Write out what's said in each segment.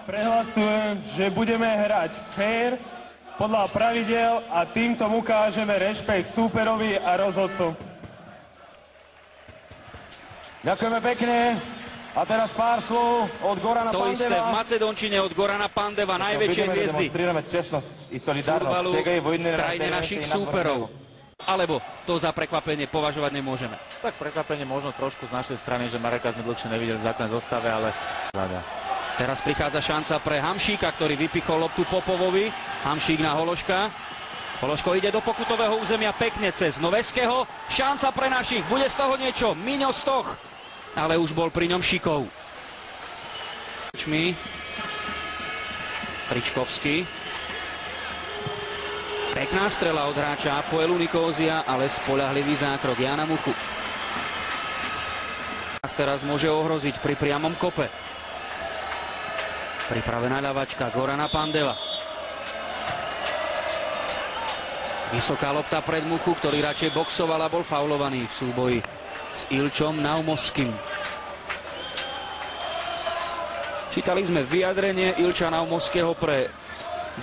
Prehlasujem, že budeme hrať fair, podľa pravidel a týmto ukážeme rešpekt súperovi a rozhodcom. Ďakujeme pekne. A teraz pár slov od Gorana Pandeva. To isté v Macedónčine od Gorana Pandeva, najväčšej hviezdy futbalu v krajine našich súperov. Alebo to za prekvapenie považovať nemôžeme. Tak prekvapenie možno trošku z našej strany, že Mareka sme dlhšie nevideli v základnej zostave, ale... Teraz prichádza šanca pre Hamšíka, ktorý vypichol loptu Popovovi. Hamšík na Hološka. Hološko ide do pokutového územia pekne cez Noveského. Šanca pre našich, bude z toho niečo. Miňo Stoch, ale už bol pri ňom Šikov. Tričkovský. Pekná strela od hráča Apoelu Nikózia, ale spoľahlivý zákrok Jána Muchu. Teraz môže ohroziť pri priamom kope. Pripravená ľavačka Gorana Pandeva. Vysoká lopta pred Muchu, ktorý radšej boxoval a bol faulovaný v súboji s Ilčom Naumoským. Čítali sme vyjadrenie Ilča Naumoského pre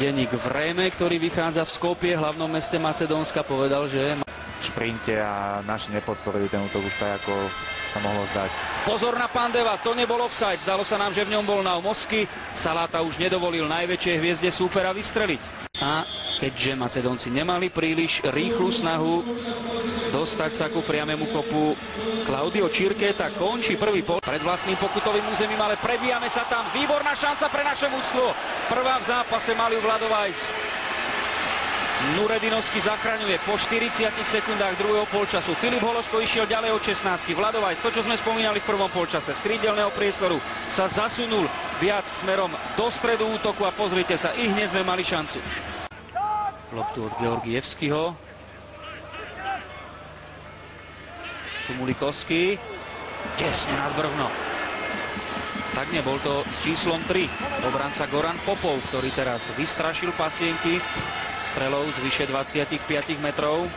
denník Vreme, ktorý vychádza v Skopje, hlavnom meste Macedónska. Povedal, že v šprinte a naši nepodporili ten útok už tak, ako sa mohlo zdať. Pozor na Pandeva, to nebol offside, zdalo sa nám, že v ňom bol Naumoský. Saláta už nedovolil najväčšej hviezde súpera vystreliť. A keďže Macedónci nemali príliš rýchlu snahu dostať sa ku priamému kopu, Claudio Čirketa končí prvý pol pred vlastným pokutovým územím, ale prebíjame sa tam. Výborná šanca pre naše mužstvo. Prvá v zápase Maliu Vladovajs. Nuredinovský zachraňuje po 40 sekundách druhého polčasu. Filip Hološko išiel ďalej od 16. Vladovajs, to čo sme spomínali v prvom polčase, z krídelného priestoru sa zasunul viac smerom do stredu útoku a pozrite sa, i hneď sme mali šancu. Loptu od Georgievského. Šumulikovský. Tesne nad brvno. Tak nebol to s číslom 3. Obranca Goran Popov, ktorý teraz vystrašil pasienky strelou z vyše 25 metrov.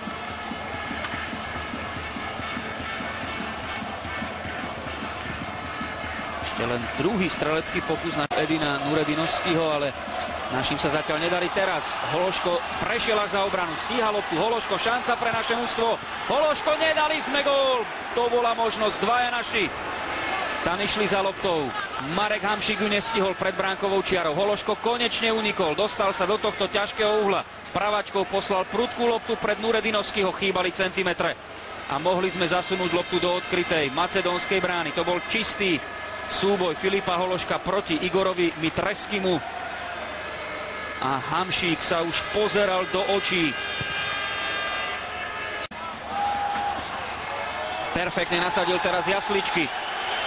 Ešte len druhý strelecký pokus na Edina Nuredinovského, ale našim sa zatiaľ nedarí teraz. Hološko prešiel až za obranu, stíha loptu. Hološko, šanca pre naše mužstvo. Hološko, nedali sme gól. To bola možnosť, dvaja naši. Tam išli za loptou. Marek Hamšík ju nestihol pred bránkovou čiarou. Hološko konečne unikol, dostal sa do tohto ťažkého uhla. Pravačkou poslal prudkú loptu pred Nuredinovského, chýbali centimetre. A mohli sme zasunúť loptu do odkrytej macedónskej brány. To bol čistý súboj Filipa Hološka proti Igorovi Mitreskimu. A Hamšík sa už pozeral do očí. Perfektne nasadil teraz Jasličky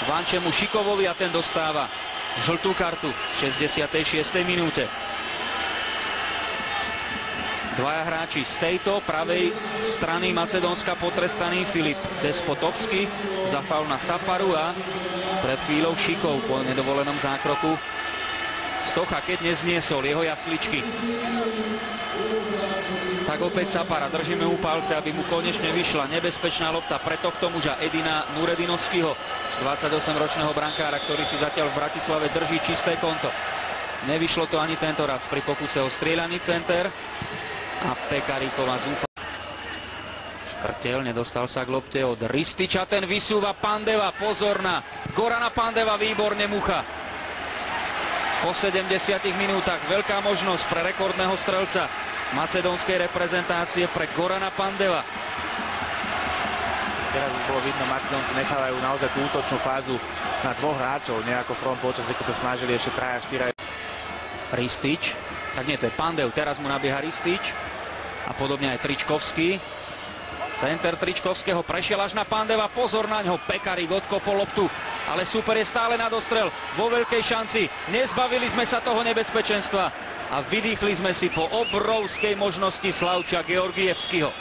Vančemu Šikovovi a ten dostáva žltú kartu v 66. minúte. Dvaja hráči z tejto pravej strany Macedónska potrestaný, Filip Despotovský za faul na Saparu a pred chvíľou Šikov po nedovolenom zákroku Stocha, keď nezniesol jeho Jasličky. Tak opäť Sapara, držíme mu palce, aby mu konečne vyšla nebezpečná lopta pre tohto muža Edina Nuredinovského, 28-ročného brankára, ktorý si zatiaľ v Bratislave drží čisté konto. Nevyšlo to ani tento raz pri pokuse o strieľaný center a Pekaríková zúfa. Škrtel, nedostal sa k lopte od Rističa, ten vysúva Pandeva, pozor na Gorana Pandeva, výborne Mucha. Po 70 minútach veľká možnosť pre rekordného strelca macedónskej reprezentácie, pre Gorana Pandeva. Teraz už bolo vidno, Macedónci nechávajú naozaj tú útočnú fázu na dvoch hráčov, nie ako v prvom polčase, keď sa snažili ešte 3 a 4. Ristič, tak nie, to je Pandev, teraz mu nabieha Ristič a podobne aj Tričkovský. Center Tričkovského prešiel až na Pandeva, pozor na ňo, Pekarík odkopol loptu, ale super je stále na dostrel, vo veľkej šanci, nezbavili sme sa toho nebezpečenstva a vydýchli sme si po obrovskej možnosti Slavča Georgievského.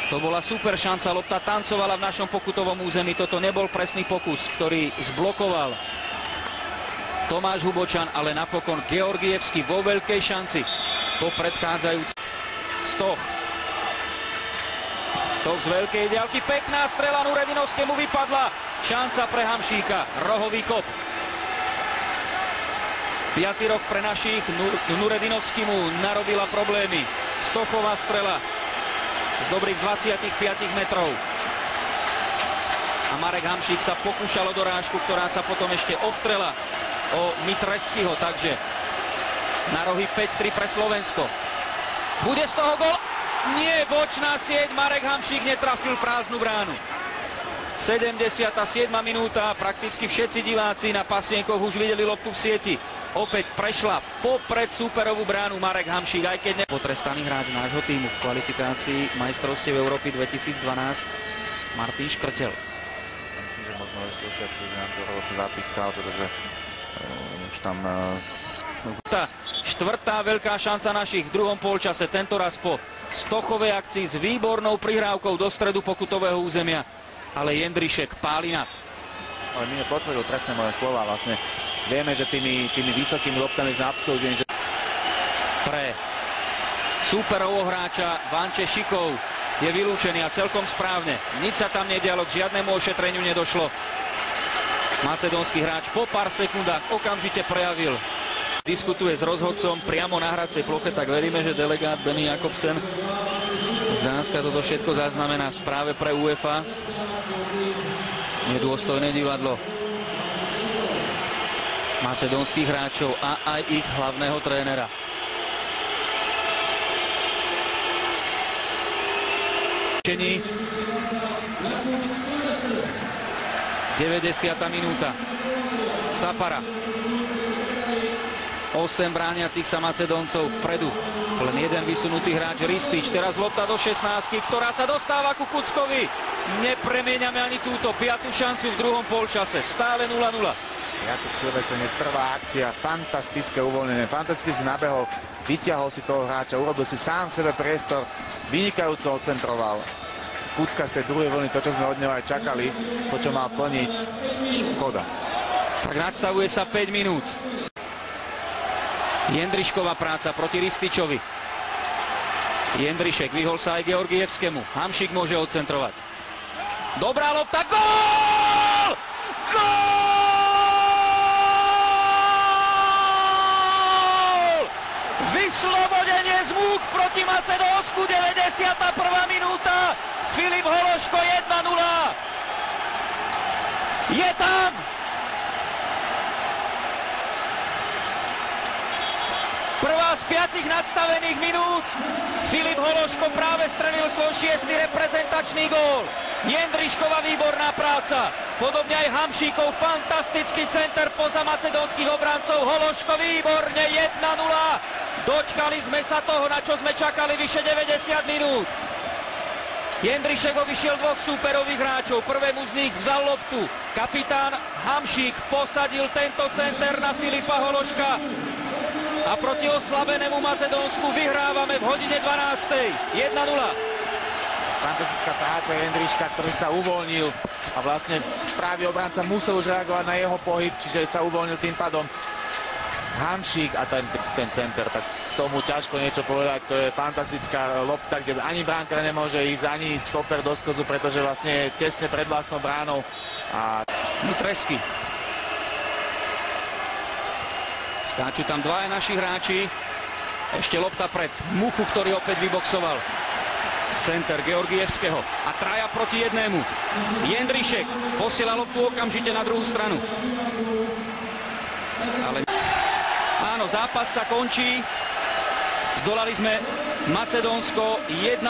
To bola super šanca, lopta tancovala v našom pokutovom území, toto nebol presný pokus, ktorý zblokoval Tomáš Hubočan, ale napokon Georgievský vo veľkej šanci po predchádzajúcom. Stoch z veľkej diaľky, pekná strela, Nuredinovskému vypadla, šanca pre Hamšíka, rohový kop. 5. rok pre našich. Nuredinovský mu narobila problémy. Stochová strela z dobrých 25 metrov. A Marek Hamšík sa pokúšal o dorážku, ktorá sa potom ešte obstrela o Mitreckého. Takže na rohy 5-3 pre Slovensko. Bude z toho gól? Nie, bočná sieť. Marek Hamšík netrafil prázdnu bránu. 77. minúta. Prakticky všetci diváci na pasienkoch už videli loptu v sieti. Opäť prešla popred súperovú bránu Marek Hamšík, aj keď potrestaný hráč nášho týmu v kvalifikácii majstrovstiev Európy 2012 Martin Škrtel. Myslím, že možno ešte nám to roce zapískal, pretože už tam... Štvrtá veľká šanca našich v druhom polčase, tentoraz po Stochovej akcii s výbornou prihrávkou do stredu pokutového územia, ale Jendrišek páli nad. Ale mi potvrdil presne moje slova, vlastne vieme, že tými vysokými loptami sme absolútne... Pre súperovho hráča Vanče Šikov je vylúčený a celkom správne. Nič sa tam nedialo, k žiadnemu ošetreniu nedošlo. Macedónsky hráč po pár sekundách okamžite prejavil. Diskutuje s rozhodcom priamo na hracej ploche, tak veríme, že delegát Benny Jakobsen z Dánska toto všetko zaznamená v správe pre UEFA. Nedôstojné divadlo macedónskych hráčov a aj ich hlavného trénera. Čení 90. minúta. Sapara. 8 brániacich sa Macedóncov vpredu. Len jeden vysunutý hráč Ristič. Teraz lopta do 16, ktorá sa dostáva ku Kuckovi. Nepremieňame ani túto 5. šancu v druhom polčase. Stále 0-0. Jakub Silvesen je prvá akcia, fantastické uvoľnenie, fantasticky si nabehol, vyťahol si toho hráča, urobil si sám sebe priestor, vynikajúco odcentroval. Kucka z tej druhej vlny, to čo sme od neho aj čakali, to čo mal plniť, škoda. Tak nadstavuje sa 5 minút. Jendrišková práca proti Rističovi. Jendrišek vyhol sa aj Georgievskému. Hamšík môže odcentrovať. Dobrá lopta, gól! Gól! Vyslobodenie z múk proti Macedónsku, 91. minúta. Filip Hološko 1-0. Je tam! Prvá z 5 nadstavených minút. Filip Hološko práve strelil svoj 6. reprezentačný gól. Jendrišková výborná práca. Podobne aj Hamšíkov fantastický center poza macedónskych obrancov. Hološko výborne 1-0. Dočkali sme sa toho, na čo sme čakali vyše 90 minút. Jendrišek obišiel dvoch súperových hráčov. Prvému z nich vzal loptu. Kapitán Hamšík posadil tento center na Filipa Hološka. A proti oslabenému Macedónsku vyhrávame v hodine 12. 1-0. Fantastická práca Jendriška, ktorý sa uvoľnil a vlastne právě obranca musel už reagovať na jeho pohyb, čiže sa uvoľnil tým pádom Hamšík a ten center, tak tomu ťažko niečo povedať, to je fantastická lopta, kde ani bránka nemôže ísť, ani stoper do skozu, pretože vlastne je tesne pred vlastnou bránou. A Mitresky. Skáču tam dvaja naši hráči. Ešte lopta pred Muchu, ktorý opäť vyboxoval. Center Georgievského a traja proti jednému. Jendrišek posiela loptu okamžite na druhú stranu. Ale áno, zápas sa končí. Zdolali sme Macedónsko 1-0.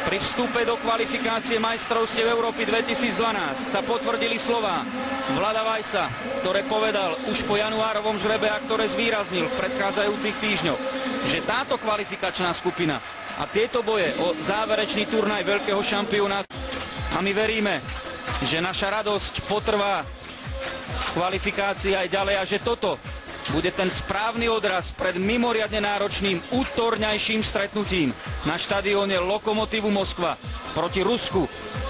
Pri vstupe do kvalifikácie majstrovstiev Európy 2012 sa potvrdili slová Vlada Vajsa, ktoré povedal už po januárovom žrebe a ktoré zvýraznil v predchádzajúcich týždňoch, že táto kvalifikačná skupina a tieto boje o záverečný turnaj veľkého šampionátu, a my veríme, že naša radosť potrvá v kvalifikácii aj ďalej a že toto bude ten správny odraz pred mimoriadne náročným útorňajším stretnutím na štadióne Lokomotívu Moskva proti Rusku